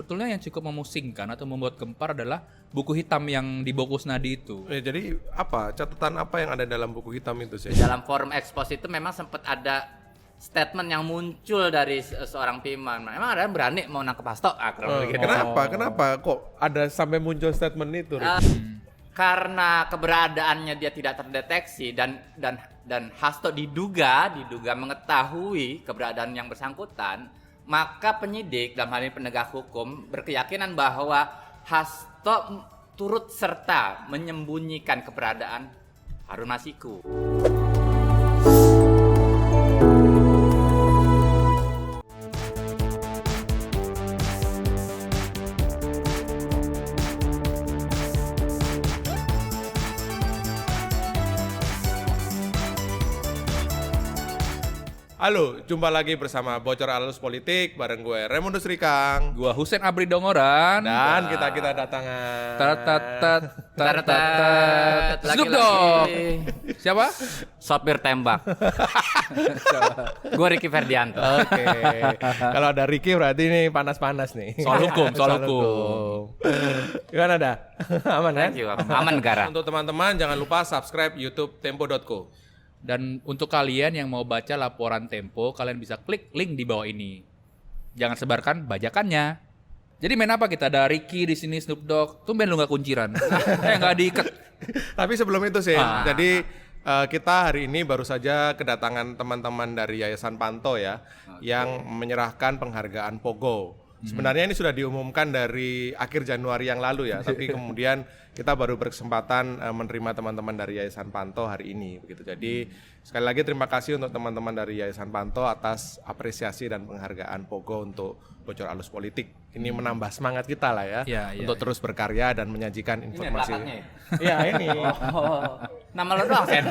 sebetulnya yang cukup memusingkan atau membuat gempar adalah buku hitam yang di Kusnadi itu. Jadi apa catatan apa yang ada dalam buku hitam itu sih? Dalam forum expose itu memang sempat ada statement yang muncul dari seorang Piman. Emang ada yang berani mau nangkep Hasto? Gitu. Kenapa kok ada sampai muncul statement itu? Karena keberadaannya dia tidak terdeteksi dan Hasto diduga mengetahui keberadaan yang bersangkutan, maka penyidik dalam hal ini penegak hukum berkeyakinan bahwa Hasto turut serta menyembunyikan keberadaan Harun Masiku. Halo, jumpa lagi bersama Bocor Alus Politik bareng gue Raimundo Srikang. Gua Husein Abri Dongoran. Dan kita datangan Snoop Dogg. Siapa? Sopir tembak. Gue Ricky Ferdianto. Oke. Kalau ada Ricky berarti ini panas-panas nih. Soal hukum. Gimana dah? Aman kan? Thank you. Aman negara. Untuk teman-teman jangan lupa subscribe YouTube Tempo.co. Dan untuk kalian yang mau baca laporan Tempo, kalian bisa klik link di bawah ini. Jangan sebarkan bajakannya. Jadi main apa kita? Ada Ricky di sini, Snoop Dogg. Tumben lu nggak kunciran. Nggak diikat. Tapi sebelum itu sih, jadi kita hari ini baru saja kedatangan teman-teman dari Yayasan Panto ya, yang menyerahkan penghargaan Pogo. Sebenarnya ini sudah diumumkan dari akhir Januari yang lalu ya, tapi kemudian kita baru berkesempatan menerima teman-teman dari Yayasan Panto hari ini begitu. Jadi sekali lagi terima kasih untuk teman-teman dari Yayasan Panto atas apresiasi dan penghargaan Pogo untuk Bocor Alus Politik. Ini menambah semangat kita lah ya, untuk terus berkarya dan menyajikan informasi. Iya ini. Nama lo doang Sen.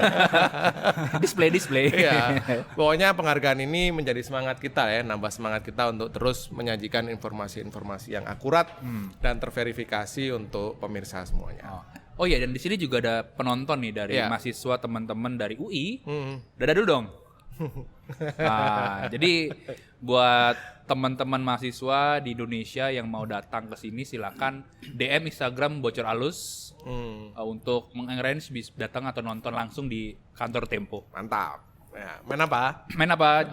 display. Iya. Pokoknya penghargaan ini menjadi semangat kita ya, nambah semangat kita untuk terus menyajikan informasi-informasi yang akurat dan terverifikasi untuk pemirsa semuanya. Oh iya, dan di sini juga ada penonton nih dari mahasiswa teman-teman dari UI. Dadah dulu dong. Jadi buat teman-teman mahasiswa di Indonesia yang mau datang ke sini silakan DM Instagram Bocor Alus untuk mengarrange datang atau nonton langsung di kantor Tempo. Mantap. Ya, main apa?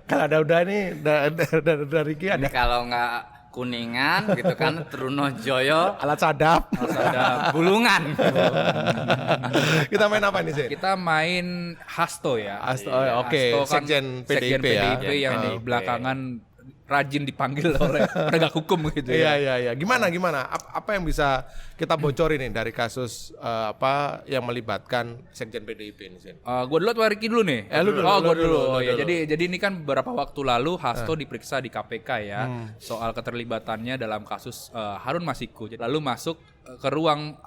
Kalau ada udah nih dari Ricky ada. Ini kalau nggak Kuningan gitu kan, Trunojoyo, alat sadap, Bulungan. Kita main apa nih sih? Kita main Hasto ya. Hasto, oke. Hasto kan Sekjen PDIP ya. Yang belakangan rajin dipanggil oleh penegak hukum gitu ya. Iya. Gimana? Apa yang bisa kita bocorin nih dari kasus apa yang melibatkan Sekjen PDIP ini sih? Gue dulu atau Ricky dulu nih? Lu dulu. Gue dulu. Jadi ini kan beberapa waktu lalu Hasto diperiksa di KPK ya soal keterlibatannya dalam kasus Harun Masiku. Lalu masuk ke ruang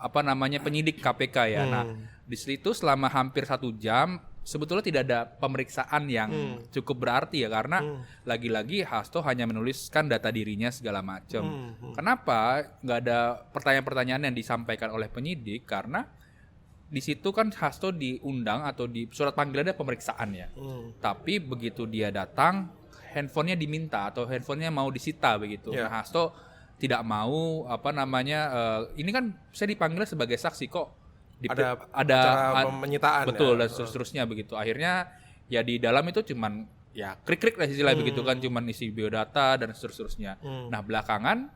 penyidik KPK ya. Nah di situ selama hampir 1 jam sebetulnya tidak ada pemeriksaan yang cukup berarti ya, karena lagi-lagi Hasto hanya menuliskan data dirinya segala macam. Kenapa nggak ada pertanyaan-pertanyaan yang disampaikan oleh penyidik? Karena di situ kan Hasto diundang atau di surat panggilannya pemeriksaan ya. Tapi begitu dia datang, handphonenya diminta atau handphonenya mau disita begitu. Nah Hasto tidak mau ini kan saya dipanggil sebagai saksi kok. Ada penyitaan betul dan seterusnya begitu. Akhirnya ya di dalam itu cuman ya krik-krik lah istilah begitu kan, cuman isi biodata dan seterusnya. Nah belakangan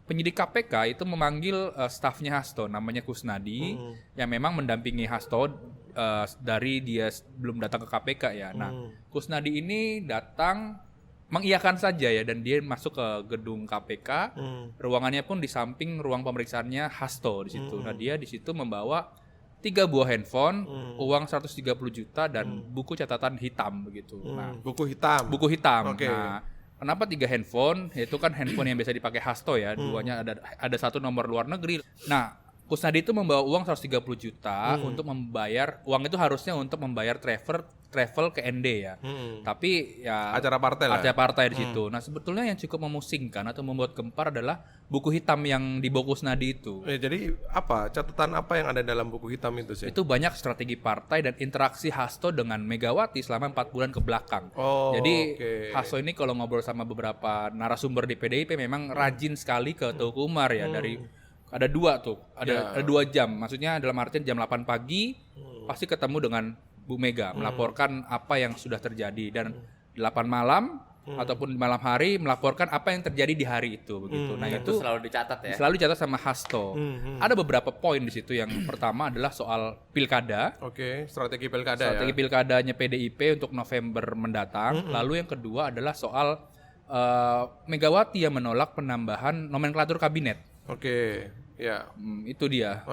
penyidik KPK itu memanggil stafnya Hasto namanya Kusnadi yang memang mendampingi Hasto dari dia belum datang ke KPK ya. Nah Kusnadi ini datang mengiyakan saja ya, dan dia masuk ke gedung KPK. Ruangannya pun di samping ruang pemeriksaannya Hasto di situ. Nah dia di situ membawa 3 buah handphone, uang 130 juta dan buku catatan hitam begitu. Nah, buku hitam. Okay. Nah, kenapa 3 handphone? Itu kan handphone yang biasa dipakai Hasto ya. Duanya ada 1 nomor luar negeri. Nah, Kusnadi itu membawa uang 130 juta untuk membayar, uang itu harusnya untuk membayar travel ke ND ya. Tapi ya Acara partai lah. Acara partai di situ. Nah, sebetulnya yang cukup memusingkan atau membuat gempar adalah buku hitam yang dibawa Kusnadi itu. Jadi apa catatan apa yang ada dalam buku hitam itu sih? Itu banyak strategi partai dan interaksi Hasto dengan Megawati selama 4 bulan ke belakang. Jadi Hasto ini kalau ngobrol sama beberapa narasumber di PDIP memang rajin sekali ke Teuku Umar ya. Dari ada 2 jam. Maksudnya dalam artian jam 8 pagi pasti ketemu dengan Bu Mega melaporkan apa yang sudah terjadi, dan 8 malam ataupun di malam hari melaporkan apa yang terjadi di hari itu begitu. Nah, itu selalu dicatat ya. Selalu dicatat sama Hasto. Ada beberapa poin di situ. Yang pertama adalah soal pilkada. Strategi pilkada Strategi pilkadanya PDIP untuk November mendatang. Lalu yang kedua adalah soal Megawati yang menolak penambahan nomenklatur kabinet. Itu dia.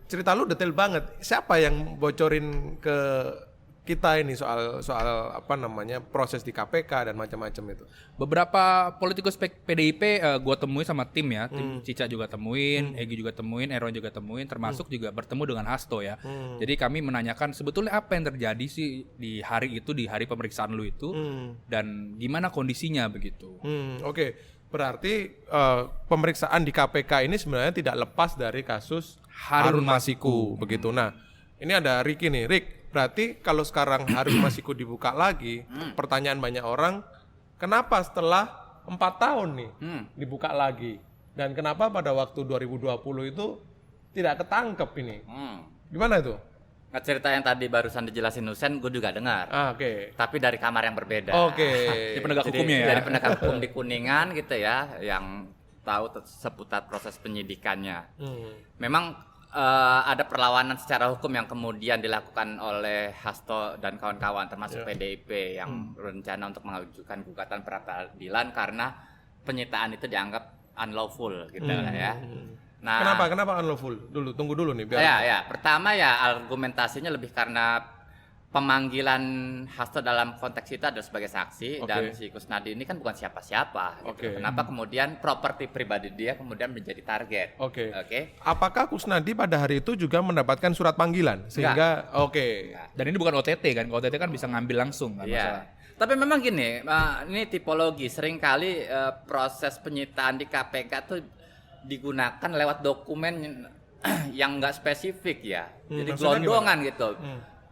Cerita lu detail banget. Siapa yang bocorin ke kita ini soal apa namanya proses di KPK dan macam-macam itu? Beberapa politikus PDIP gua temui sama tim ya. Tim Cica juga temuin, Egy juga temuin, Erwan juga temuin, termasuk juga bertemu dengan Hasto ya. Jadi kami menanyakan sebetulnya apa yang terjadi sih di hari itu, di hari pemeriksaan lu itu, dan gimana kondisinya begitu. Berarti pemeriksaan di KPK ini sebenarnya tidak lepas dari kasus Harun Masiku begitu. Nah, ini ada Ricky nih. Rick, berarti kalau sekarang Harun Masiku dibuka lagi, pertanyaan banyak orang, kenapa setelah 4 tahun nih dibuka lagi? Dan kenapa pada waktu 2020 itu tidak ketangkep ini? Gimana itu? Nah, cerita yang tadi barusan dijelasin Husen, gue juga dengar. Tapi dari kamar yang berbeda. Di penegak hukumnya ya. Dari penegak hukum di Kuningan gitu ya, yang tahu seputar proses penyidikannya. Memang ada perlawanan secara hukum yang kemudian dilakukan oleh Hasto dan kawan-kawan, termasuk PDIP yang berencana untuk mengajukan gugatan pra peradilan karena penyitaan itu dianggap unlawful gitu lah ya. Nah, kenapa unlawful? Tunggu dulu nih biar. Ya. Pertama ya argumentasinya lebih karena pemanggilan Hasto dalam konteks itu adalah sebagai saksi, dan si Kusnadi ini kan bukan siapa-siapa. Gitu. Kenapa kemudian properti pribadi dia kemudian menjadi target? Apakah Kusnadi pada hari itu juga mendapatkan surat panggilan sehingga Dan ini bukan OTT kan? Kalau OTT kan bisa ngambil langsung kan masalah. Tapi memang gini, ini tipologi. Seringkali proses penyitaan di KPK tuh digunakan lewat dokumen yang nggak spesifik ya. Jadi gelondongan gitu.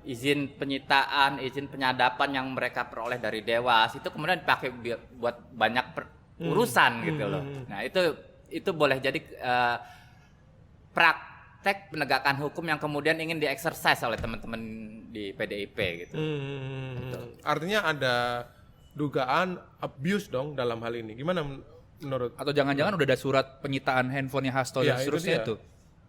Izin penyitaan, izin penyadapan yang mereka peroleh dari Dewas itu kemudian dipakai buat banyak urusan gitu loh. Nah, itu boleh jadi praktek penegakan hukum yang kemudian ingin dieksersis oleh teman-teman di PDIP gitu. Artinya ada dugaan abuse dong dalam hal ini. Gimana menurut? Atau jangan-jangan udah ada surat penyitaan handphonenya Hasto dan seterusnya itu.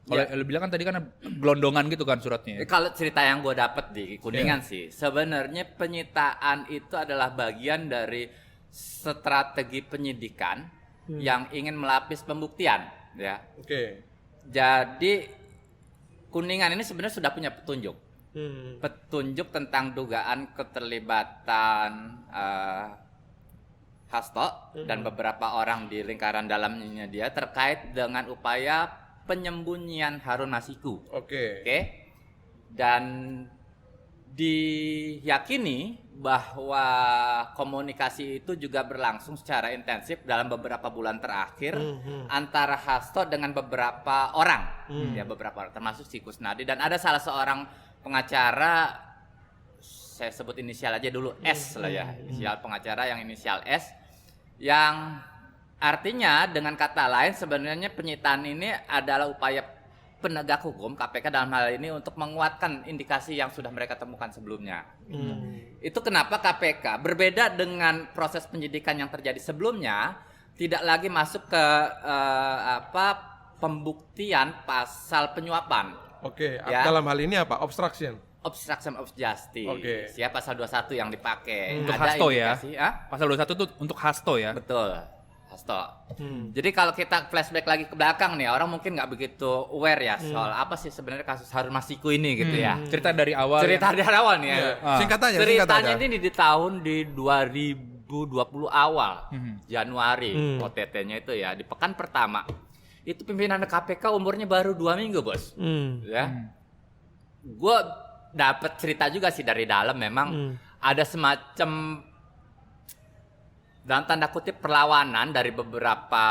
Kalau lu bilang kan tadi kan gelondongan gitu kan suratnya. Kalau cerita yang gue dapet di Kuningan sih, sebenarnya penyitaan itu adalah bagian dari strategi penyidikan yang ingin melapis pembuktian, ya. Jadi Kuningan ini sebenarnya sudah punya petunjuk, petunjuk tentang dugaan keterlibatan Hasto dan beberapa orang di lingkaran dalamnya dia terkait dengan upaya penyembunyian Harun Masiku. Dan diyakini bahwa komunikasi itu juga berlangsung secara intensif dalam beberapa bulan terakhir antara Hasto dengan beberapa orang, ya beberapa orang, termasuk si Kusnadi, dan ada salah seorang pengacara, saya sebut inisial aja dulu, S lah ya, inisial pengacara yang inisial S, yang artinya dengan kata lain sebenarnya penyitaan ini adalah upaya penegak hukum KPK dalam hal ini untuk menguatkan indikasi yang sudah mereka temukan sebelumnya. Itu kenapa KPK berbeda dengan proses penyidikan yang terjadi sebelumnya, tidak lagi masuk ke pembuktian pasal penyuapan. Dalam hal ini apa? Obstruction of justice. Ya, pasal 21 yang dipakai. Untuk ada Hasto ya. Pasal Pasal 21 itu untuk Hasto ya. Betul. Hasto. Jadi kalau kita flashback lagi ke belakang nih, orang mungkin nggak begitu aware ya soal apa sih sebenarnya kasus Harun Masiku ini gitu ya. Cerita dari awal. Dari awal nih ya. Singkat aja. Ceritanya ini di tahun 2020 awal, Januari, OTT-nya itu ya di pekan pertama. Itu pimpinan KPK umurnya baru 2 minggu, Bos. Ya. Gue dapat cerita juga sih dari dalam, memang ada semacam dalam tanda kutip perlawanan dari beberapa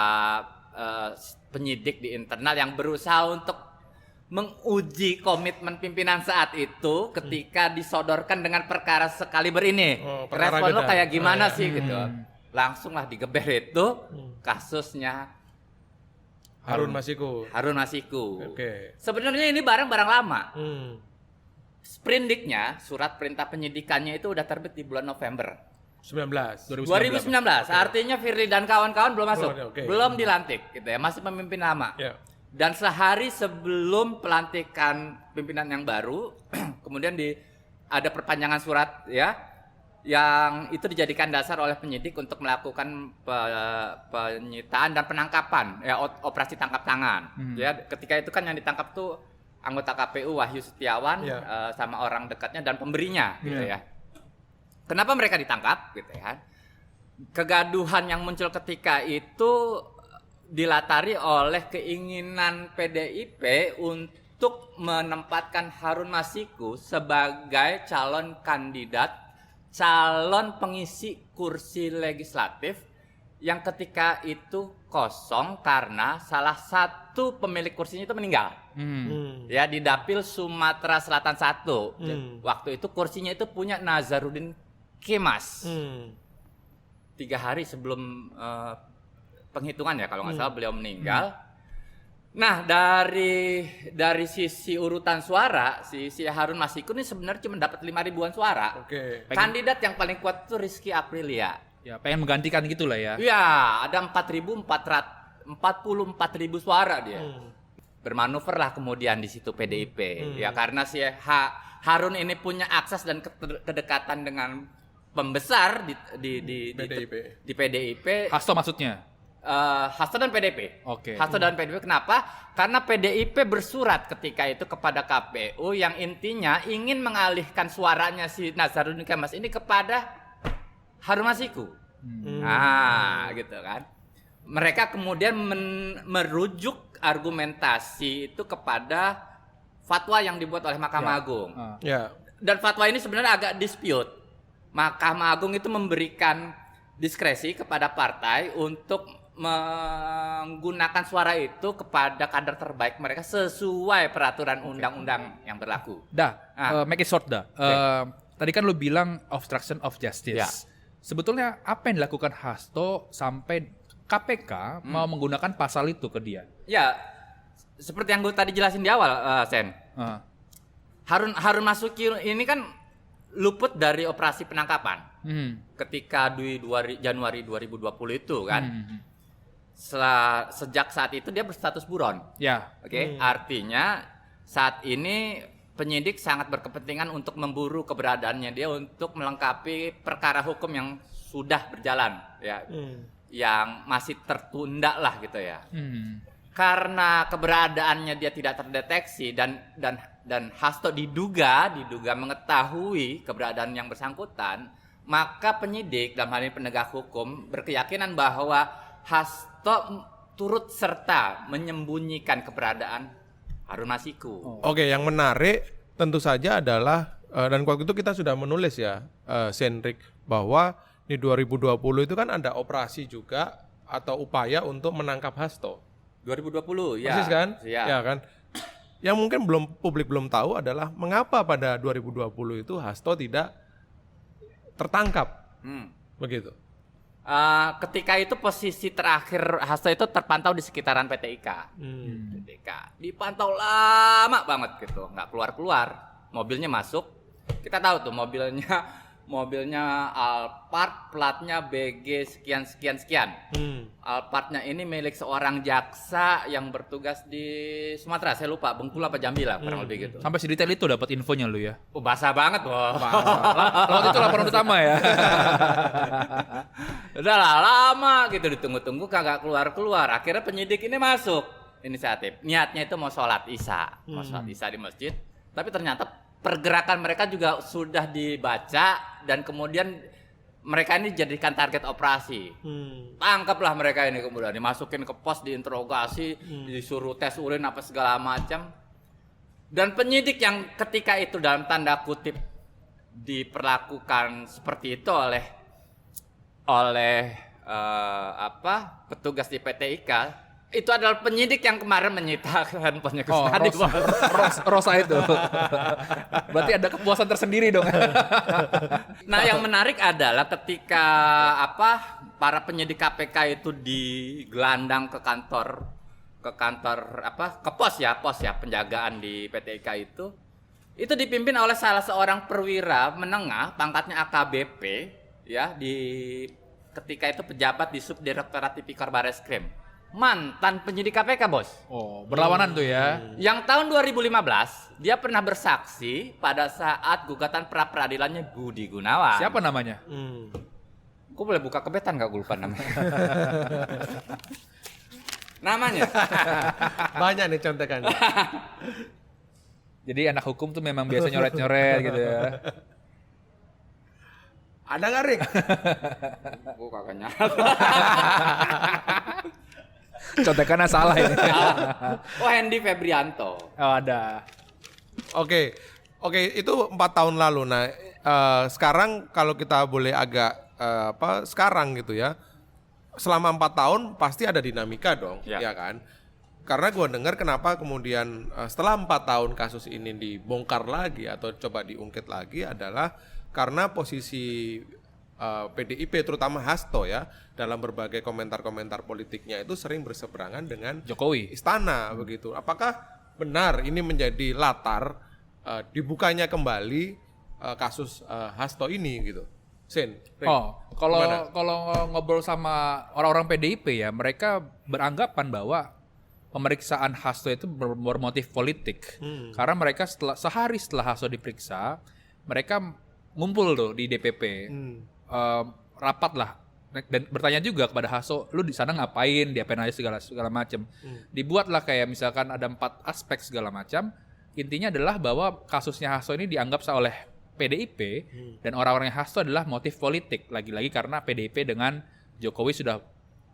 penyidik di internal yang berusaha untuk menguji komitmen pimpinan saat itu ketika disodorkan dengan perkara sekaliber ini. Respon lo kayak gimana sih gitu. Langsunglah digeber itu kasusnya Harun Masiku. Oke. Sebenarnya ini barang-barang lama. Sprindiknya, surat perintah penyidikannya itu udah terbit di bulan November 2019. 2019. Artinya Firly dan kawan-kawan belum masuk. Okay. Belum dilantik gitu ya, masih pemimpin lama. Yeah. Dan sehari sebelum pelantikan pimpinan yang baru, kemudian ada perpanjangan surat ya, yang itu dijadikan dasar oleh penyidik untuk melakukan penyitaan dan penangkapan ya, operasi tangkap tangan. Ya, ketika itu kan yang ditangkap tuh anggota KPU Wahyu Setiawan sama orang dekatnya dan pemberinya gitu ya. Kenapa mereka ditangkap gitu ya? Kegaduhan yang muncul ketika itu dilatari oleh keinginan PDIP untuk menempatkan Harun Masiku sebagai calon pengisi kursi legislatif yang ketika itu kosong karena salah satu pemilik kursinya itu meninggal. Ya, di Dapil Sumatera Selatan 1. Waktu itu kursinya itu punya Nazarudin Kemas. 3 hari sebelum penghitungan ya kalau nggak salah beliau meninggal. Nah, dari sisi urutan suara, si Harun Masiku ini sebenarnya cuma dapat 5 ribuan suara. Kandidat yang paling kuat itu Rizky Aprilia. Ya, pengen menggantikan gitulah ya. Iya, ada 44.000 suara dia. Bermanuver lah kemudian di situ PDIP. Ya, karena si Harun ini punya akses dan kedekatan dengan pembesar di PDIP. Hasto maksudnya? Hasto dan PDIP. Oke. Hasto dan PDIP kenapa? Karena PDIP bersurat ketika itu kepada KPU yang intinya ingin mengalihkan suaranya si Nazarudin Kemas ini kepada Harun Masiku. Nah, gitu kan. Mereka kemudian merujuk argumentasi itu kepada fatwa yang dibuat oleh Mahkamah Agung. Dan fatwa ini sebenarnya agak dispute. Mahkamah Agung itu memberikan diskresi kepada partai untuk menggunakan suara itu kepada kader terbaik mereka sesuai peraturan undang-undang yang berlaku. Make it short Tadi kan lu bilang obstruction of justice. Ya. Sebetulnya apa yang dilakukan Hasto sampai KPK mau menggunakan pasal itu ke dia? Ya, seperti yang gue tadi jelasin di awal, Sen. Harun Masiku ini kan luput dari operasi penangkapan ketika di Januari 2020 itu kan. Sejak saat itu dia berstatus buron. Artinya saat ini penyidik sangat berkepentingan untuk memburu keberadaannya dia untuk melengkapi perkara hukum yang sudah berjalan ya, yang masih tertunda lah gitu ya. Karena keberadaannya dia tidak terdeteksi dan Hasto diduga mengetahui keberadaan yang bersangkutan, maka penyidik dalam hal ini penegak hukum berkeyakinan bahwa Hasto turut serta menyembunyikan keberadaan Harun Masiku. Oke, yang menarik tentu saja adalah dan waktu itu kita sudah menulis ya, Senrik, bahwa di 2020 itu kan ada operasi juga atau upaya untuk menangkap Hasto. 2020 ya. Persis kan? Ya. Ya kan? Yang mungkin publik belum tahu adalah mengapa pada 2020 itu Hasto tidak tertangkap. Begitu. Ketika itu posisi terakhir Hasto itu terpantau di sekitaran PT IKA. Dipantau lama banget gitu, nggak keluar. Mobilnya masuk. Kita tahu tuh mobilnya Alphard, platnya BG sekian. Alphardnya ini milik seorang jaksa yang bertugas di Sumatera, saya lupa, Bengkulu apa Jambi lah, kurang lebih gitu. Sampai sedetail itu dapat infonya lu ya? Oh, basah banget loh. Waktu itu laporan utama ya? Udah lama gitu ditunggu-tunggu kagak keluar. Akhirnya penyidik ini masuk inisiatif. Niatnya itu mau sholat isya di masjid. Tapi ternyata pergerakan mereka juga sudah dibaca dan kemudian mereka ini dijadikan target operasi. Tangkaplah mereka ini, kemudian dimasukin ke pos, diinterogasi, disuruh tes urin apa segala macam. Dan penyidik yang ketika itu dalam tanda kutip diperlakukan seperti itu oleh petugas di PT IKA, itu adalah penyidik yang kemarin menyita handphonenya Kusnadi. Rosa itu. Berarti ada kepuasan tersendiri dong. Nah, yang menarik adalah ketika para penyidik KPK itu digelandang ke pos penjagaan di PT IKA itu dipimpin oleh salah seorang perwira menengah pangkatnya AKBP ya, ketika itu pejabat di Subdirektorat Tipikor Bareskrim, mantan penyidik KPK, Bos. Oh, berlawanan tuh ya. Yang tahun 2015 dia pernah bersaksi pada saat gugatan pra peradilannya Budi Gunawan. Siapa namanya? Gue boleh buka kebetan gak? Gue lupa namanya. Namanya Banyak nih contekannya. Jadi anak hukum tuh memang biasa nyoret-nyoret gitu ya. Ada nggak, Rik? gue kagak nyala. Contekannya salah ini. Oh, Hendy Febrianto. Oh, ada. Oke, itu 4 tahun lalu. Nah, sekarang kalau kita boleh agak sekarang gitu ya. Selama 4 tahun pasti ada dinamika dong, ya kan? Karena gue dengar kenapa kemudian setelah 4 tahun kasus ini dibongkar lagi atau coba diungkit lagi adalah karena posisi PDIP terutama Hasto ya dalam berbagai komentar-komentar politiknya itu sering berseberangan dengan Jokowi, istana begitu. Apakah benar ini menjadi latar dibukanya kembali kasus Hasto ini gitu? Sin. Kalau ngobrol sama orang-orang PDIP ya, mereka beranggapan bahwa pemeriksaan Hasto itu bermotif politik. Karena mereka sehari setelah Hasto diperiksa, mereka ngumpul tuh di DPP, rapat lah, dan bertanya juga kepada Hasto, lu di sana ngapain, diapain aja segala macam. Dibuatlah kayak misalkan ada 4 aspek segala macam. Intinya adalah bahwa kasusnya Hasto ini dianggap oleh PDIP dan orang-orangnya Hasto adalah motif politik, lagi-lagi karena PDIP dengan Jokowi sudah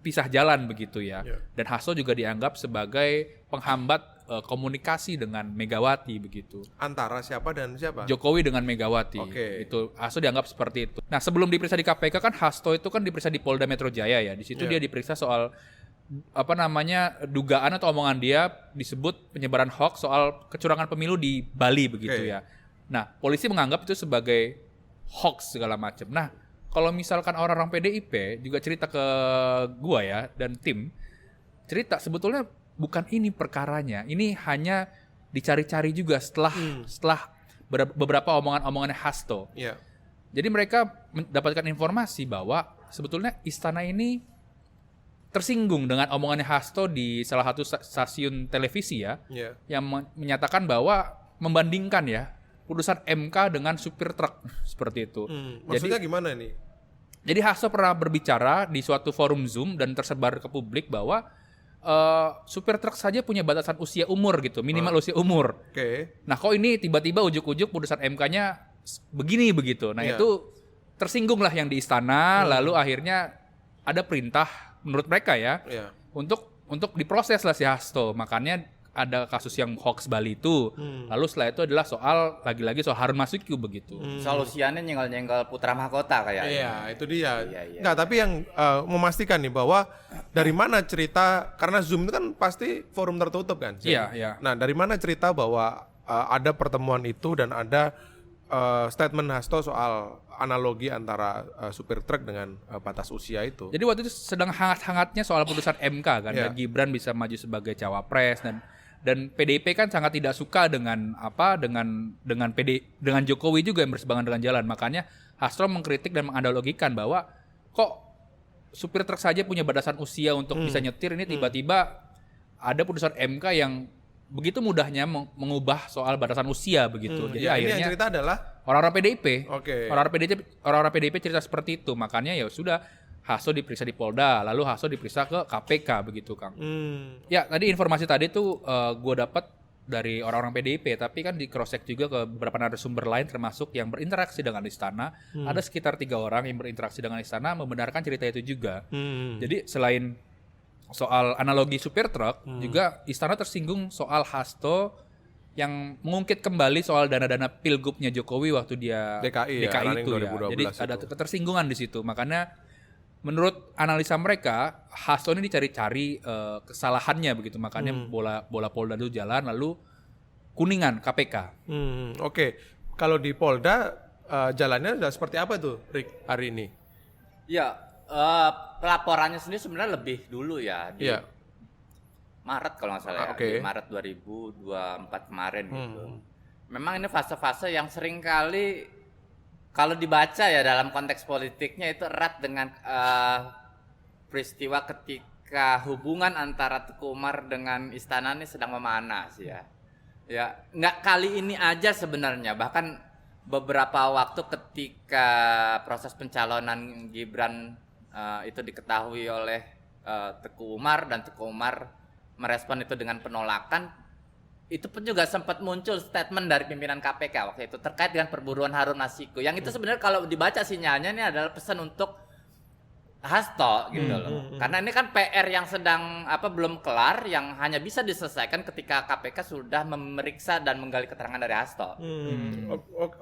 pisah jalan begitu ya. Dan Hasto juga dianggap sebagai penghambat komunikasi dengan Megawati begitu. Antara siapa dan siapa? Jokowi dengan Megawati. Itu Hasto dianggap seperti itu. Nah, sebelum diperiksa di KPK kan Hasto itu kan diperiksa di Polda Metro Jaya ya. Di situ dia diperiksa soal dugaan atau omongan dia disebut penyebaran hoax soal kecurangan pemilu di Bali begitu ya. Nah, polisi menganggap itu sebagai hoax segala macam. Nah, kalau misalkan orang-orang PDIP juga cerita ke gua ya dan tim, cerita sebetulnya bukan ini perkaranya. Ini hanya dicari-cari juga setelah beberapa omongan-omongannya Hasto. Jadi mereka mendapatkan informasi bahwa sebetulnya istana ini tersinggung dengan omongannya Hasto di salah satu stasiun televisi ya, yang menyatakan bahwa membandingkan ya putusan MK dengan supir truk seperti itu. Maksudnya gimana nih? Jadi Hasto pernah berbicara di suatu forum Zoom dan tersebar ke publik bahwa supir truk saja punya batasan usia umur gitu, minimal usia umur. Nah, kok ini tiba-tiba ujuk-ujuk putusan MK-nya begini begitu. Nah, itu tersinggunglah yang di istana, lalu akhirnya ada perintah menurut mereka ya untuk diproses lah si Hasto. Makanya ada kasus yang hoax Bali itu. Lalu setelah itu adalah lagi-lagi soal Harun Masiku begitu. Solusiannya nyenggol-nyenggol putra mahkota kayaknya. Iya, itu dia. Enggak, tapi yang memastikan nih bahwa dari mana cerita, karena Zoom itu kan pasti forum tertutup kan? Iya. Nah, dari mana cerita bahwa ada pertemuan itu dan ada statement Hasto soal analogi antara supir truk dengan batas usia itu. Jadi waktu itu sedang hangat-hangatnya soal putusan MK kan, dan Gibran bisa maju sebagai cawapres dan PDIP kan sangat tidak suka dengan dengan Jokowi juga yang berseberangan dengan jalan. Makanya Hasto mengkritik dan menganalogikan bahwa kok supir truk saja punya batasan usia untuk bisa nyetir, ini tiba-tiba ada putusan MK yang begitu mudahnya mengubah soal batasan usia begitu. Jadi akhirnya yang cerita adalah orang-orang PDIP. Orang-orang PDIP cerita seperti itu. Makanya ya sudah, Hasto diperiksa di Polda, lalu Hasto diperiksa ke KPK begitu, Kang. Ya, tadi informasi tadi tuh gue dapat dari orang-orang PDIP, tapi kan di cross check juga ke beberapa narasumber lain termasuk yang berinteraksi dengan istana. Ada sekitar 3 orang yang berinteraksi dengan istana membenarkan cerita itu juga. Jadi selain soal analogi supir truk, juga istana tersinggung soal Hasto yang mengungkit kembali soal dana-dana pilgubnya Jokowi waktu dia DKI ya, running itu ya. 2012 Jadi ada ketersinggungan di situ. Makanya menurut analisa mereka, Hasto ini dicari-cari kesalahannya begitu. Makanya bola Polda itu jalan, lalu Kuningan KPK. Oke. Kalau di Polda jalannya udah seperti apa tuh, Rick, hari ini? Ya, pelaporannya sendiri sebenarnya lebih dulu ya di Maret kalau nggak salah ya, di Maret 2024 kemarin gitu. Memang ini fase-fase yang sering kali kalau dibaca ya dalam konteks politiknya itu erat dengan peristiwa ketika hubungan antara Teguh Umar dengan istana ini sedang memanas ya. Ya, nggak kali ini aja sebenarnya, bahkan beberapa waktu ketika proses pencalonan Gibran itu diketahui oleh Teguh Umar dan Teguh Umar merespon itu dengan penolakan, itu pun juga sempat muncul statement dari pimpinan KPK waktu itu terkait dengan perburuan Harun Masiku. Yang itu sebenarnya kalau dibaca sinyalnya ini adalah pesan untuk Hasto gitu loh. Karena ini kan PR yang sedang belum kelar, yang hanya bisa diselesaikan ketika KPK sudah memeriksa dan menggali keterangan dari Hasto.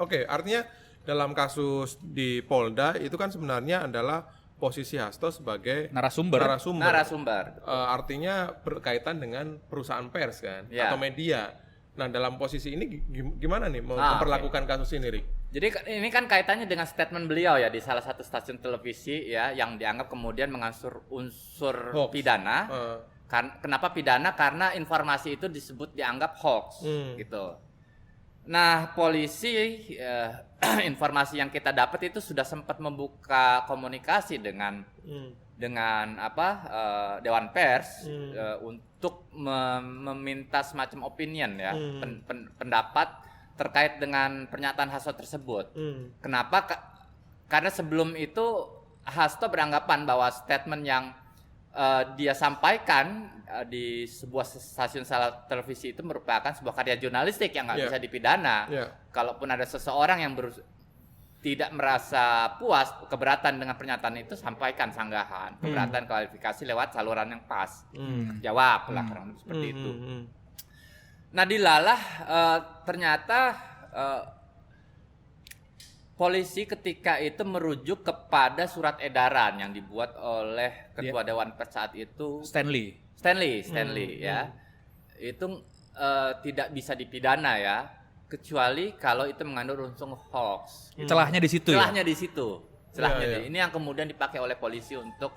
Oke, artinya dalam kasus di Polda itu kan sebenarnya adalah posisi Hasto sebagai narasumber. Artinya berkaitan dengan perusahaan pers kan, ya, atau media. Nah, dalam posisi ini gimana nih memperlakukan kasus ini, Rick? Jadi ini kan kaitannya dengan statement beliau ya di salah satu stasiun televisi ya, yang dianggap kemudian mengansur unsur pidana. Kenapa pidana? Karena informasi itu dianggap hoax gitu. Nah, polisi informasi yang kita dapat itu sudah sempat membuka komunikasi dengan Dewan Pers untuk meminta semacam opinion ya, pendapat terkait dengan pernyataan Hasto tersebut. Kenapa? Karena sebelum itu Hasto beranggapan bahwa statement yang dia sampaikan di sebuah stasiun televisi itu merupakan sebuah karya jurnalistik yang nggak bisa dipidana. Kalaupun ada seseorang yang tidak merasa puas, keberatan dengan pernyataan itu, sampaikan sanggahan, keberatan klarifikasi lewat saluran yang pas. Jawab lah kurang lebih seperti itu. Nah, dilalah ternyata polisi ketika itu merujuk kepada surat edaran yang dibuat oleh Ketua Dewan Pers saat itu, Stanley ya. Itu tidak bisa dipidana ya, kecuali kalau itu mengandung unsur hoax. Celahnya di situ. Ini yang kemudian dipakai oleh polisi untuk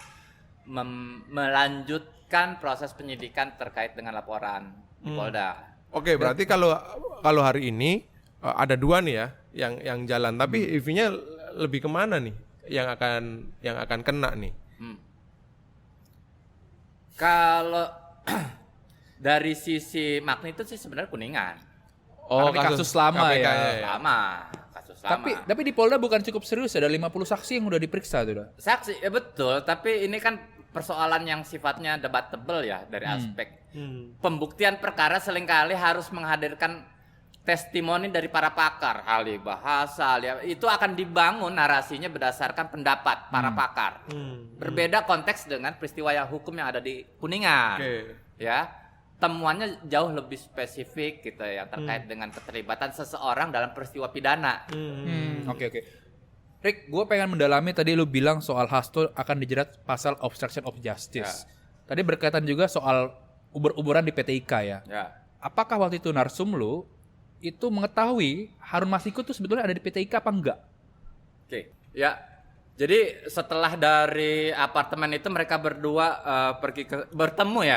melanjutkan proses penyidikan terkait dengan laporan di Polda. Oke, berarti kalau hari ini ada dua nih ya yang jalan, tapi EV-nya lebih kemana nih yang akan kena nih? Kalau dari sisi magnitudo sih sebenarnya Kuningan. Kasus lama KPK ya. Kasus lama. Tapi di Polda bukan cukup serius, ada 50 saksi yang udah diperiksa tuh. Saksi ya betul, tapi ini kan persoalan yang sifatnya debatable ya dari aspek pembuktian perkara. Seringkali harus menghadirkan testimoni dari para pakar, ahli bahasa, itu akan dibangun narasinya berdasarkan pendapat para pakar. Berbeda konteks dengan peristiwa yang hukum yang ada di Kuningan. Ya, temuannya jauh lebih spesifik gitu ya, terkait dengan keterlibatan seseorang dalam peristiwa pidana. Oke. Rick, gue pengen mendalami tadi lu bilang soal Hasto akan dijerat pasal obstruction of justice. Tadi berkaitan juga soal ubur-uburan di PT IKA ya. Apakah waktu itu narsum lu itu mengetahui Harun Masiku tuh sebetulnya ada di PT IKA apa enggak? Ya. Jadi setelah dari apartemen itu mereka berdua bertemu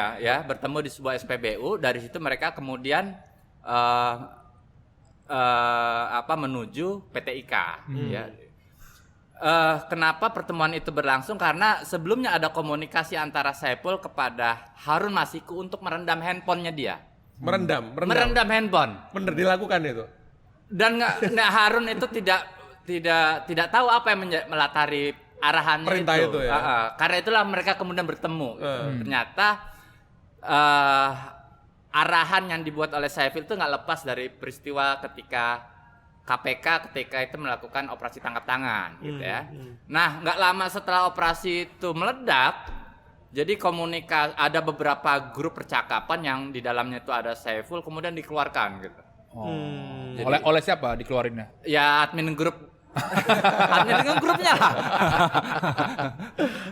bertemu di sebuah SPBU. Dari situ mereka kemudian menuju PT IKA. Ya. Kenapa pertemuan itu berlangsung? Karena sebelumnya ada komunikasi antara Saiful kepada Harun Masiku untuk merendam handphonenya dia. Merendam handphone. Bener dilakukan itu. Dan nggak Harun itu tidak tahu apa yang melatari arahannya perintah itu ya. Karena itulah mereka kemudian bertemu. Ternyata arahan yang dibuat oleh Saiful itu nggak lepas dari peristiwa ketika KPK ketika itu melakukan operasi tangkap tangan gitu ya. Nah, nggak lama setelah operasi itu meledak, jadi ada beberapa grup percakapan yang di dalamnya itu ada Saiful kemudian dikeluarkan gitu. Oleh siapa dikeluarinnya? Ya admin grup. Admin grupnya lah.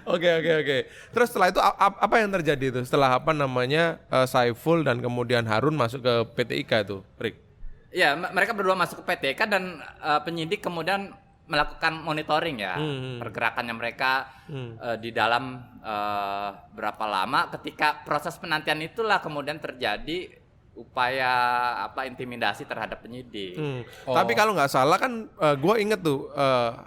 Oke. Terus setelah itu apa yang terjadi itu? Setelah Saiful dan kemudian Harun masuk ke PT IKA itu, Rick? Ya, mereka berdua masuk ke PT IKA dan penyidik kemudian melakukan monitoring ya pergerakannya mereka di dalam berapa lama. Ketika proses penantian itulah kemudian terjadi upaya intimidasi terhadap penyidik. Tapi kalau nggak salah kan gue inget tuh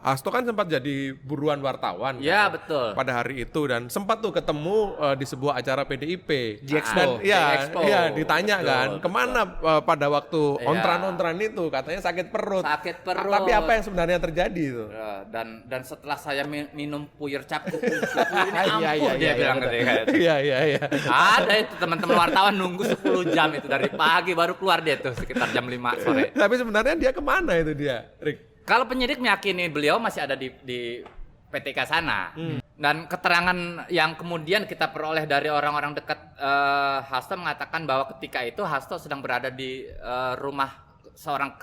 Hasto kan sempat jadi buruan wartawan. Ya kan, betul. pada hari itu dan sempat tuh ketemu di sebuah acara PDIP. Di Expo. Iya ditanya betul, kan betul. kemana pada waktu ontran-ontran itu katanya sakit perut. Sakit perut. Tapi apa yang sebenarnya terjadi itu? Dan setelah saya minum puyur cap kuku ini ampuh dia bilang ketika itu. Iya. Ada itu teman-teman wartawan nunggu 10 jam itu dari pagi baru keluar dia tuh sekitar jam 5 sore. Tapi sebenarnya dia kemana itu dia, Rick? Kalau penyidik meyakini beliau masih ada di PTK sana. Dan keterangan yang kemudian kita peroleh dari orang-orang dekat Hasto mengatakan bahwa ketika itu Hasto sedang berada di rumah seorang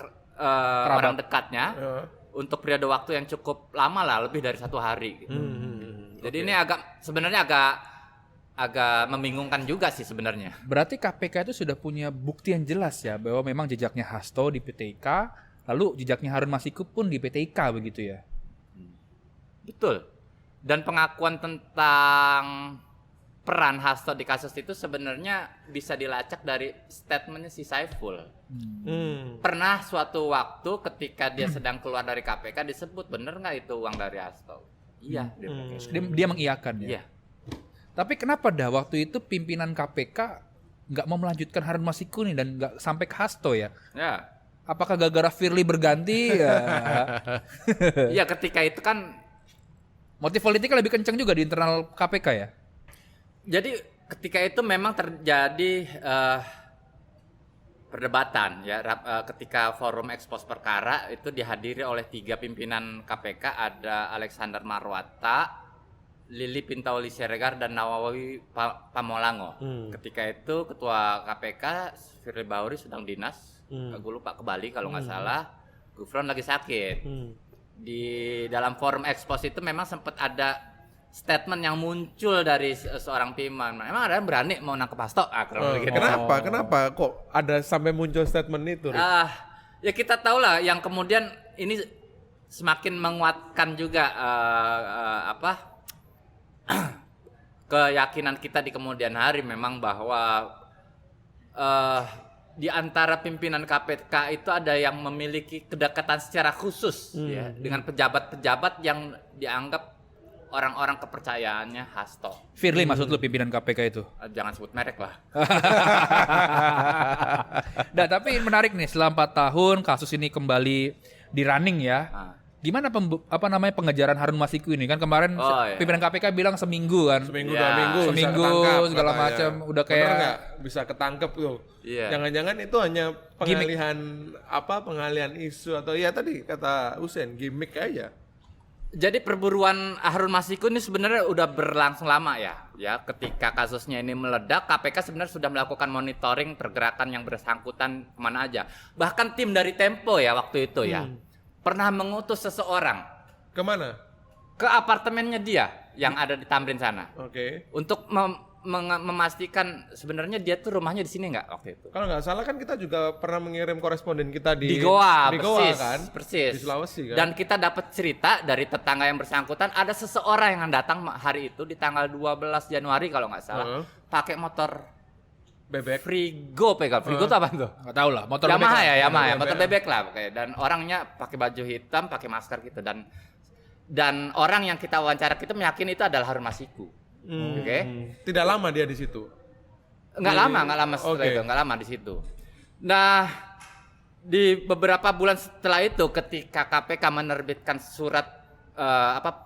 orang dekatnya untuk periode waktu yang cukup lama lah, lebih dari 1 hari. Gitu. Jadi ini sebenarnya agak membingungkan juga sih sebenarnya. Berarti KPK itu sudah punya bukti yang jelas ya bahwa memang jejaknya Hasto di PT IKA, lalu jejaknya Harun Masiku pun di PT IKA begitu ya. Betul. Dan pengakuan tentang peran Hasto di kasus itu sebenarnya bisa dilacak dari statementnya si Saiful. Pernah suatu waktu ketika dia sedang keluar dari KPK disebut bener nggak itu uang dari Hasto? Iya. Dia mengiyakan ya. Iya. Tapi kenapa waktu itu pimpinan KPK nggak mau melanjutkan Harun Masiku nih dan nggak sampai ke Hasto ya? Ya. Apakah gara-gara Firly berganti? Iya ketika itu kan motif politiknya lebih kencang juga di internal KPK ya? jadi ketika itu memang terjadi perdebatan ya ketika forum ekspos perkara itu dihadiri oleh 3 pimpinan KPK, ada Alexander Marwata, Lili Pintauli Siregar dan Nawawi Pamolango. Ketika itu ketua KPK Firly Bahuri sedang dinas, gue lupa ke Bali kalau nggak salah, Gufron lagi sakit. Di dalam forum ekspos itu memang sempat ada statement yang muncul dari seorang Piman. Emang ada yang berani mau nangkep Hasto? Gitu. Kenapa? Kok ada sampai muncul statement itu? Ya kita tahu lah yang kemudian ini semakin menguatkan juga keyakinan kita di kemudian hari memang bahwa di antara pimpinan KPK itu ada yang memiliki kedekatan secara khusus ya dengan pejabat-pejabat yang dianggap orang-orang kepercayaannya Hasto. Firly maksud lu pimpinan KPK itu? Jangan sebut merek lah. Nah, tapi menarik nih, setelah 4 tahun kasus ini kembali di running ya. Gimana pengejaran Harun Masiku ini? Kan kemarin pimpinan KPK bilang seminggu kan. Seminggu segala ketangkap, macam udah kayak nggak bisa ketangkep tuh. Jangan-jangan itu hanya pengalihan isu atau ya tadi kata Usen gimmick aja. Jadi perburuan Harun Masiku ini sebenarnya udah berlangsung lama ya. Ya, ketika kasusnya ini meledak, KPK sebenarnya sudah melakukan monitoring pergerakan yang bersangkutan kemana aja. Bahkan tim dari Tempo ya waktu itu ya pernah mengutus seseorang kemana? Ke apartemennya dia yang ada di Tamrin sana. Untuk memastikan sebenarnya dia tuh rumahnya di sini nggak waktu itu. Kalau nggak salah kan kita juga pernah mengirim koresponden kita di Goa, di persis. Sulawesi kan. Dan kita dapat cerita dari tetangga yang bersangkutan ada seseorang yang datang hari itu di tanggal 12 Januari kalau nggak salah pakai motor bebek Frigo Frigo itu apa tuh? Nggak tahu lah, motor Yamaha bebek. Yamaha, motor bebek lah pakai. Dan orangnya pakai baju hitam, pakai masker gitu dan orang yang kita wawancara kita meyakini itu adalah Harun Masiku. Tidak lama dia di situ. Nggak lama setelah itu, nggak lama di situ. Nah, di beberapa bulan setelah itu ketika KPK menerbitkan surat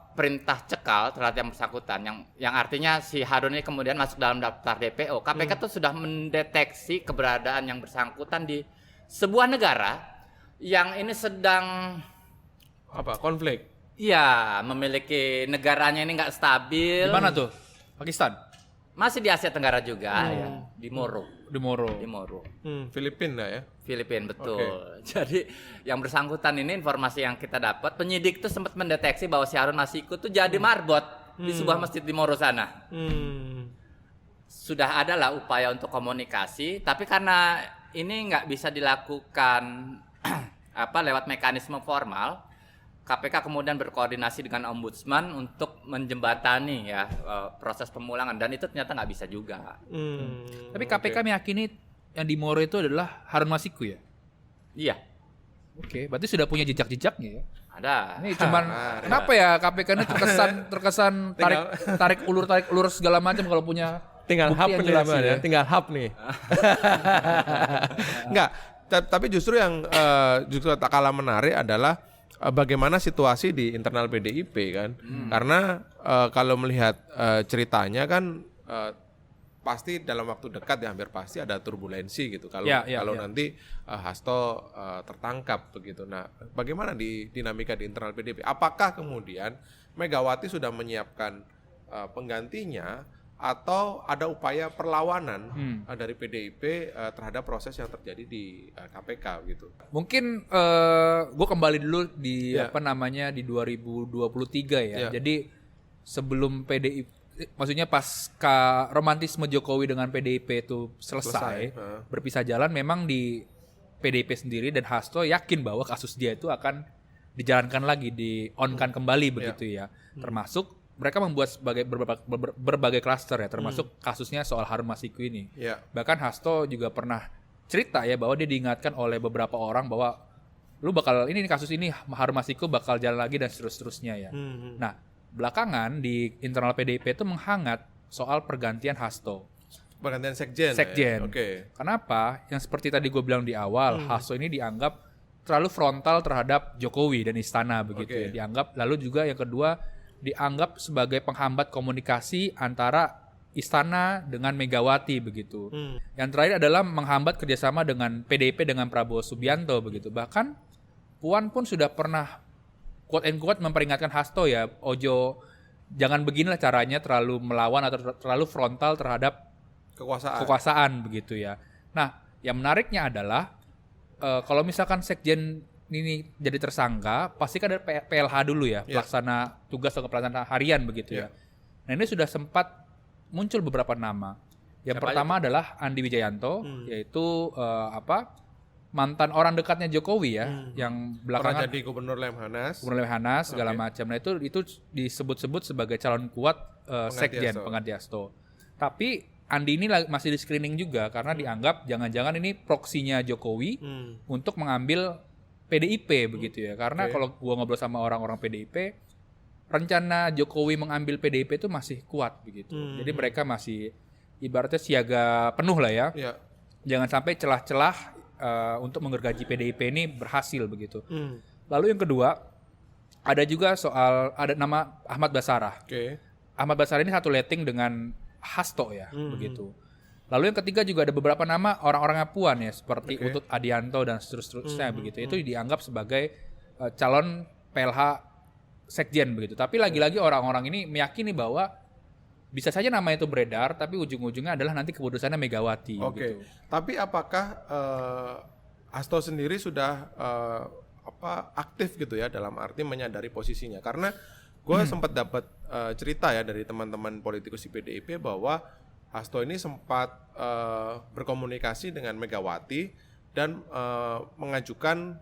perintah cekal terhadap yang bersangkutan yang artinya si Harun ini kemudian masuk dalam daftar DPO. KPK tuh sudah mendeteksi keberadaan yang bersangkutan di sebuah negara yang ini sedang konflik. Iya, memiliki negaranya ini nggak stabil. Di mana tuh? Pakistan. Masih di Asia Tenggara juga ya, di Moro. Di Moro. Filipina ya. Filipina, betul. Jadi yang bersangkutan ini informasi yang kita dapat, penyidik itu sempat mendeteksi bahwa si Harun Masiku tuh jadi marbot di sebuah masjid di Moro sana. Sudah ada lah upaya untuk komunikasi, tapi karena ini nggak bisa dilakukan lewat mekanisme formal, KPK kemudian berkoordinasi dengan Ombudsman untuk menjembatani ya proses pemulangan, dan itu ternyata nggak bisa juga. Tapi KPK meyakini yang di Moro itu adalah Harun Masiku ya? Iya. Oke, berarti sudah punya jejak-jejaknya ya? Ada. Ini cuman kenapa ya KPK ini terkesan tarik ulur segala macam kalau punya tinggal bukti hub yang nih jelas ya. Tinggal hub nih. Enggak, tapi justru yang justru tak kalah menarik adalah bagaimana situasi di internal PDIP kan. Karena kalau melihat ceritanya kan pasti dalam waktu dekat ya hampir pasti ada turbulensi gitu kalau nanti Hasto tertangkap begitu. Nah, bagaimana di dinamika di internal PDIP? Apakah kemudian Megawati sudah menyiapkan penggantinya atau ada upaya perlawanan dari PDIP terhadap proses yang terjadi di KPK gitu? Mungkin gue kembali dulu di di 2023 ya. Jadi sebelum PDIP, maksudnya pasca romantisme Jokowi dengan PDIP itu selesai berpisah jalan, memang di PDIP sendiri dan Hasto yakin bahwa kasus dia itu akan dijalankan lagi, di-on-kan kembali begitu ya. Termasuk mereka membuat berbagai klaster ya, termasuk kasusnya soal Harun Masiku ini. Bahkan Hasto juga pernah cerita ya bahwa dia diingatkan oleh beberapa orang bahwa lu bakal kasus ini Harun Masiku bakal jalan lagi dan seterusnya ya. Nah, belakangan di internal PDIP itu menghangat soal pergantian Hasto. Pergantian sekjen. Ya? Kenapa? Yang seperti tadi gue bilang di awal, Hasto ini dianggap terlalu frontal terhadap Jokowi dan istana begitu ya. Dianggap, lalu juga yang kedua dianggap sebagai penghambat komunikasi antara istana dengan Megawati begitu. Yang terakhir adalah menghambat kerjasama dengan PDIP dengan Prabowo Subianto begitu. Bahkan Puan pun sudah pernah quote and quote memperingatkan Hasto ya, ojo jangan beginilah caranya terlalu melawan atau terlalu frontal terhadap kekuasaan begitu ya. Nah, yang menariknya adalah kalau misalkan sekjen ini jadi tersangka, pasti kan ada PLH dulu ya, pelaksana tugas atau pelaksana harian begitu ya. Nah, ini sudah sempat muncul beberapa nama. Yang pertama adalah Andi Wijayanto, yaitu mantan orang dekatnya Jokowi ya, yang belakangan pernah jadi Gubernur Lemhanas segala macam. Nah, itu disebut-sebut sebagai calon kuat sekjen pengganti Hasto. Tapi Andi ini masih di screening juga karena dianggap jangan-jangan ini proksinya Jokowi untuk mengambil PDIP begitu ya. Karena kalau gua ngobrol sama orang-orang PDIP, rencana Jokowi mengambil PDIP itu masih kuat begitu. Jadi mereka masih ibaratnya siaga penuh lah ya. Jangan sampai celah-celah untuk menggergaji PDIP ini berhasil begitu. Lalu yang kedua, ada juga ada nama Ahmad Basarah. Ahmad Basarah ini satu letting dengan Hasto ya begitu. Lalu yang ketiga juga ada beberapa nama orang-orangnya Puan ya, seperti Utut Adianto dan seterusnya begitu. Itu dianggap sebagai calon PLH sekjen begitu. Tapi lagi-lagi orang-orang ini meyakini bahwa bisa saja nama itu beredar, tapi ujung-ujungnya adalah nanti keputusannya Megawati. Gitu. Tapi apakah Hasto sendiri sudah aktif gitu ya dalam arti menyadari posisinya? Karena gue sempat dapat cerita ya dari teman-teman politikus di PDIP bahwa Hasto ini sempat berkomunikasi dengan Megawati dan mengajukan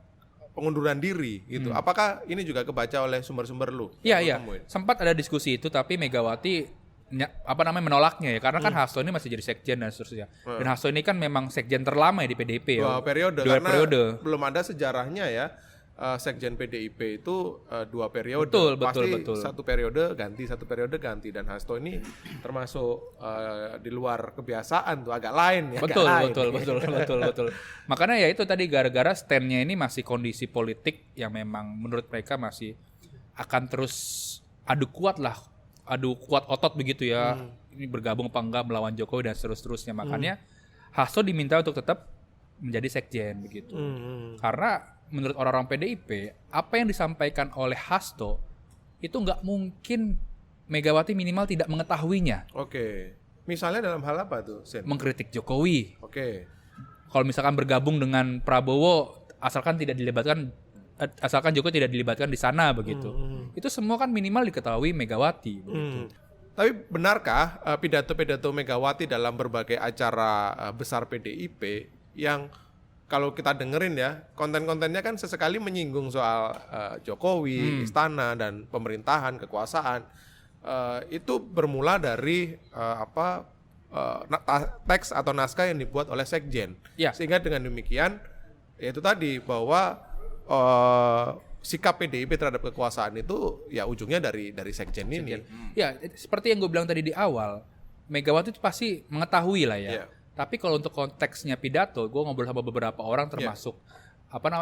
pengunduran diri gitu. Apakah ini juga kebaca oleh sumber-sumber lu? Iya. Sempat ada diskusi itu, tapi Megawati menolaknya ya, karena kan Hasto ini masih jadi sekjen dan seterusnya. Dan Hasto ini kan memang sekjen terlama ya di PDIP ya. Dua periode. Belum ada sejarahnya ya. Sekjen PDIP itu 2 periode. Betul. Satu periode ganti dan Hasto ini termasuk di luar kebiasaan tuh, agak lain ya. Betul. Makanya ya itu tadi gara-gara stand-nya ini masih kondisi politik yang memang menurut mereka masih akan terus adu kuat otot begitu ya. Ini bergabung apa enggak melawan Jokowi dan seterusnya. Makanya Hasto diminta untuk tetap menjadi sekjen begitu. Karena menurut orang-orang PDIP, apa yang disampaikan oleh Hasto itu nggak mungkin Megawati minimal tidak mengetahuinya. Misalnya dalam hal apa tuh, Sen? Mengkritik Jokowi. Oke. Kalau misalkan bergabung dengan Prabowo, asalkan Jokowi tidak dilibatkan di sana begitu. Itu semua kan minimal diketahui Megawati. Begitu. Tapi benarkah pidato-pidato Megawati dalam berbagai acara besar PDIP yang kalau kita dengerin ya, konten-kontennya kan sesekali menyinggung soal Jokowi, istana dan pemerintahan, kekuasaan. Itu bermula dari teks atau naskah yang dibuat oleh sekjen. Ya. Sehingga dengan demikian, yaitu tadi bahwa sikap PDIP terhadap kekuasaan itu ya ujungnya dari sekjen ini. Ya, seperti yang gue bilang tadi di awal, Megawati itu pasti mengetahui lah ya. Yeah. Tapi kalau untuk konteksnya pidato, gue ngobrol sama beberapa orang termasuk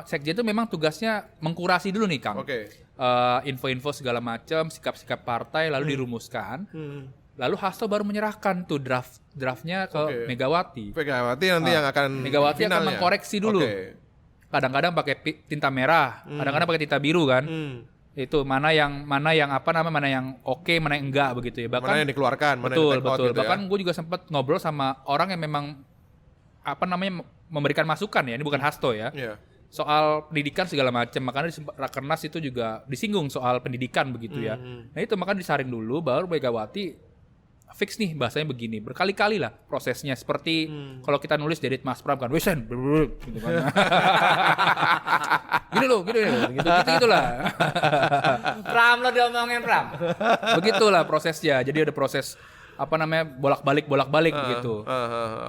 sekjen itu memang tugasnya mengkurasi dulu nih, Kang. Oke. Info-info segala macam, sikap-sikap partai lalu dirumuskan. Lalu Hasto baru menyerahkan tuh draftnya ke Megawati. Megawati nanti yang akan Megawati akan finalnya. mengkoreksi dulu. Kadang-kadang pakai tinta merah, kadang-kadang pakai tinta biru kan. Itu mana yang oke, mana yang enggak begitu ya. Bahkan mana yang dikeluarkan, mana betul, yang di-take out betul. gitu Bahkan ya. gue juga sempat ngobrol sama orang yang memang memberikan masukan ya. Ini bukan Hasto ya. Iya. Soal pendidikan segala macam. Makanya di Rakernas itu juga disinggung soal pendidikan begitu ya. Nah itu makanya disaring dulu baru Megawati fix nih bahasanya begini. Berkali-kali lah prosesnya. Seperti kalau kita nulis Dedit Mas Pram kan, Wesen, gitu kan. Gini gitu lah. Pram lo diomongin Pram. Begitulah prosesnya. Jadi ada proses bolak-balik begitu.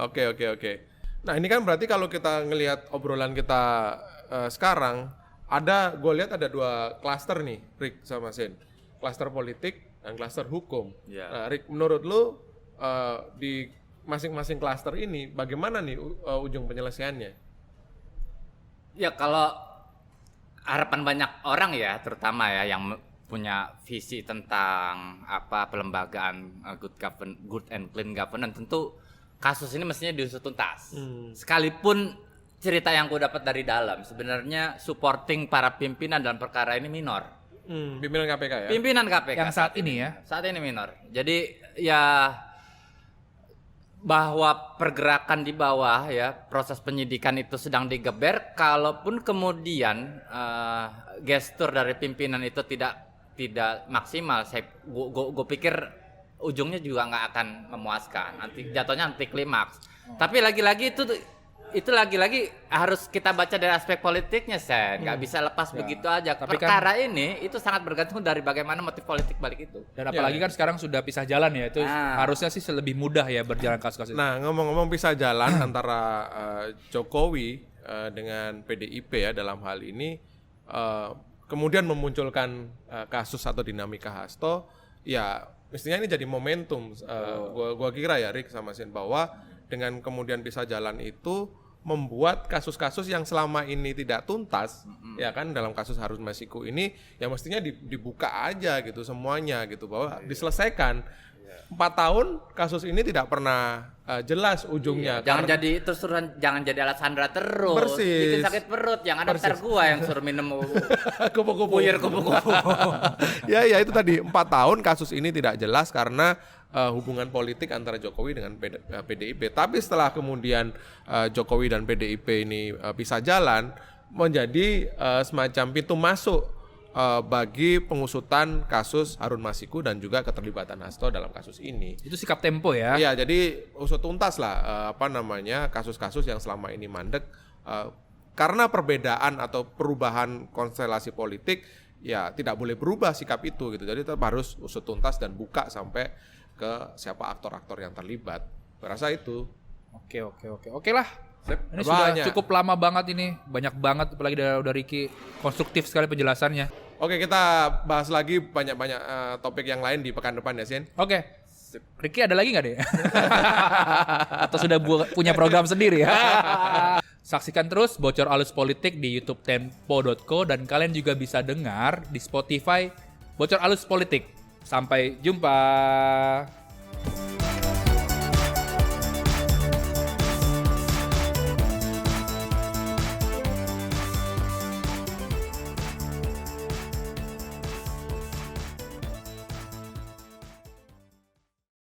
Oke. Nah ini kan berarti kalau kita ngelihat obrolan kita sekarang, gue lihat ada 2 klaster nih, Rick sama Sen. Klaster politik dan klaster hukum. Yeah. Nah, Rick, menurut lu di masing-masing klaster ini bagaimana nih ujung penyelesaiannya? Ya kalau harapan banyak orang ya, terutama ya yang punya visi tentang pelembagaan good and clean governance, tentu kasus ini mestinya diusut tuntas. Sekalipun cerita yang gue dapat dari dalam sebenarnya supporting para pimpinan dalam perkara ini minor. Pimpinan KPK ya? Pimpinan KPK Yang saat ini ya. Saat ini minor. Jadi ya bahwa pergerakan di bawah ya, proses penyidikan itu sedang digeber, kalaupun kemudian gestur dari pimpinan itu tidak maksimal, gue pikir ujungnya juga nggak akan memuaskan. Jatuhnya anti klimaks. Tapi lagi-lagi itu lagi-lagi harus kita baca dari aspek politiknya, Sen. Nggak bisa lepas begitu aja. Tapi perkara ini itu sangat bergantung dari bagaimana motif politik balik itu. Dan apalagi kan sekarang sudah pisah jalan ya. Itu harusnya sih lebih mudah ya berjalan kasus-kasus. Nah ngomong-ngomong pisah jalan antara Jokowi dengan PDIP ya dalam hal ini, kemudian memunculkan kasus atau dinamika Hasto, ya mestinya ini jadi momentum. Gua kira ya Rick sama Sen bahwa dengan kemudian pisah jalan itu membuat kasus-kasus yang selama ini tidak tuntas, ya kan, dalam kasus Harun Masiku ini ya mestinya dibuka aja gitu semuanya gitu, bahwa diselesaikan. 4 tahun kasus ini tidak pernah jelas ujungnya. Jangan jadi alat Sandra terus. Persis. Bikin sakit perut, yang ada ntar gua yang suruh minum kupu-kupu. kupu-kupu. ya itu tadi 4 tahun kasus ini tidak jelas karena hubungan politik antara Jokowi dengan PDIP. Tapi setelah kemudian Jokowi dan PDIP ini pisah jalan, menjadi semacam pintu masuk bagi pengusutan kasus Harun Masiku dan juga keterlibatan Hasto dalam kasus ini. Itu sikap Tempo ya. Iya, jadi usut tuntas lah kasus-kasus yang selama ini mandek karena perbedaan atau perubahan konstelasi politik, ya tidak boleh berubah sikap itu gitu. Jadi tetap harus usut tuntas dan buka sampai ke siapa aktor-aktor yang terlibat. Berasa itu. Oke lah. Ini sudah cukup lama banget ini, banyak banget, apalagi dari Ricky, konstruktif sekali penjelasannya. Oke, kita bahas lagi banyak-banyak topik yang lain di pekan depan ya, Sin. Oke. Ricky ada lagi nggak deh? Atau sudah punya program sendiri ya? Saksikan terus Bocor Alus Politik di YouTube Tempo.co dan kalian juga bisa dengar di Spotify Bocor Alus Politik. Sampai jumpa.